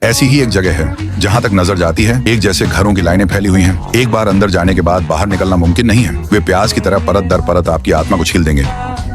ऐसी ही एक जगह है जहाँ तक नजर जाती है एक जैसे घरों की लाइनें फैली हुई हैं। एक बार अंदर जाने के बाद बाहर निकलना मुमकिन नहीं है। वे प्याज की तरह परत दर परत आपकी आत्मा को छील देंगे।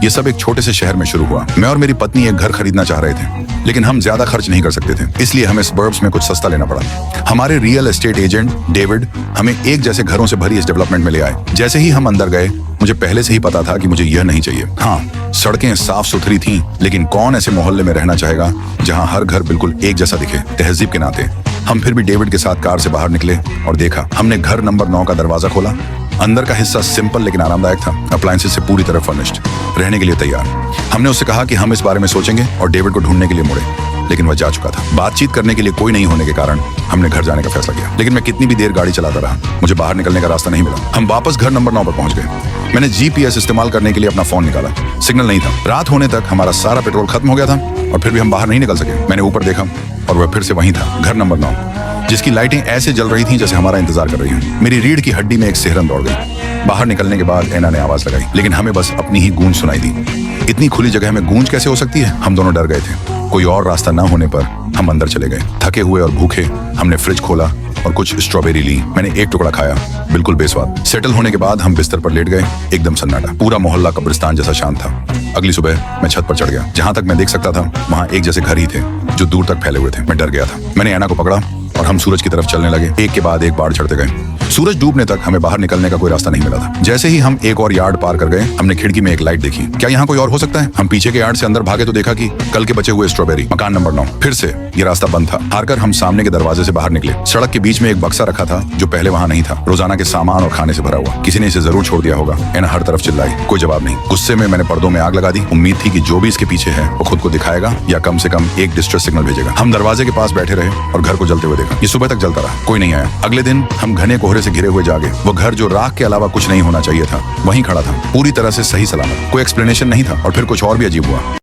ये सब एक छोटे से शहर में शुरू हुआ। मैं और मेरी पत्नी एक घर खरीदना चाह रहे थे, लेकिन हम ज्यादा खर्च नहीं कर सकते थे, इसलिए हमें सबर्ब्स में कुछ सस्ता लेना पड़ा। हमारे रियल एस्टेट एजेंट डेविड हमें एक जैसे घरों से भरी इस डेवलपमेंट में ले आए। जैसे ही हम अंदर गए, मुझे पहले से ही पता था कि मुझे यह नहीं चाहिए। हाँ, सड़कें साफ सुथरी थीं, लेकिन कौन ऐसे मोहल्ले में रहना चाहेगा जहां हर घर बिल्कुल एक जैसा दिखे। तहजीब के नाते हम फिर भी डेविड के साथ कार से बाहर निकले और देखा। हमने घर नंबर 9 का दरवाजा खोला। अंदर का हिस्सा सिंपल लेकिन आरामदायक था। अप्लायंसेस से पूरी तरह फर्निश्ड, रहने के लिए तैयार। हमने उससे कहा कि हम इस बारे में सोचेंगे और डेविड को ढूंढने के लिए मुड़े, लेकिन वह जा चुका था। बातचीत करने के लिए कोई नहीं होने के कारण हमने घर जाने का फैसला किया, लेकिन मैं कितनी भी देर गाड़ी चलाता रहा, मुझे बाहर निकलने का रास्ता नहीं मिला। हम वापस घर नंबर 9 पर पहुंच गए। मैंने जीपीएस इस्तेमाल करने के लिए अपना फोन निकाला, सिग्नल नहीं था। रात होने तक हमारा सारा पेट्रोल खत्म हो गया था और फिर भी हम बाहर नहीं निकल सके। मैंने ऊपर देखा और वह फिर से वहीं था, घर नंबर 9, जिसकी लाइटें ऐसे जल रही थी जैसे हमारा इंतजार कर रही हूँ। मेरी रीढ़ की हड्डी में एक सिहरन दौड़ गई। बाहर निकलने के बाद एना ने आवाज लगाई, लेकिन हमें बस अपनी ही गूंज सुनाई दी। इतनी खुली जगह में गूंज कैसे हो सकती है? हम दोनों डर गए थे। कोई और रास्ता न होने पर हम अंदर चले गए। थके हुए और भूखे हमने फ्रिज खोला और कुछ स्ट्रॉबेरी ली। मैंने एक टुकड़ा खाया, बिल्कुल बेस्वाद। सेटल होने के बाद हम बिस्तर पर लेट गए। एकदम सन्नाटा, पूरा मोहल्ला कब्रिस्तान जैसा शांत था। अगली सुबह मैं छत पर चढ़ गया। जहां तक मैं देख सकता था वहां एक जैसे घर ही थे जो दूर तक फैले हुए थे। मैं डर गया था। मैंने एना को पकड़ा और हम सूरज की तरफ चलने लगे। एक के बाद एक बाढ़ चढ़ते गए। सूरज डूबने तक हमें बाहर निकलने का कोई रास्ता नहीं मिला था। जैसे ही हम एक और यार्ड पार कर गए, हमने खिड़की में एक लाइट देखी। क्या यहाँ कोई और हो सकता है? हम पीछे के यार्ड से अंदर भागे तो देखा कि कल के बचे हुए स्ट्रॉबेरी। मकान नंबर 9। फिर से ये रास्ता बंद था। हारकर हम सामने के दरवाजे से बाहर निकले। सड़क के बीच में एक बक्सा रखा था जो पहले वहाँ नहीं था, रोजाना के सामान और खाने से भरा हुआ। किसी ने इसे जरूर छोड़ दिया होगा। एना हर तरफ चिल्लाई, कोई जवाब नहीं। गुस्से में मैंने पर्दों में आग लगा दी। उम्मीद थी कि जो भी इसके पीछे है वो खुद को दिखाएगा या कम से कम एक डिस्ट्रेस सिग्नल भेजेगा। हम दरवाजे के पास बैठे रहे और घर को जलते हुए देखा। ये सुबह तक जलता रहा, कोई नहीं आया। अगले दिन हम घने कोहरे से घिरे हुए जागे। वो घर जो राख के अलावा कुछ नहीं होना चाहिए था, वहीं खड़ा था, पूरी तरह से सही सलामत। कोई एक्सप्लेनेशन नहीं था और फिर कुछ और भी अजीब हुआ।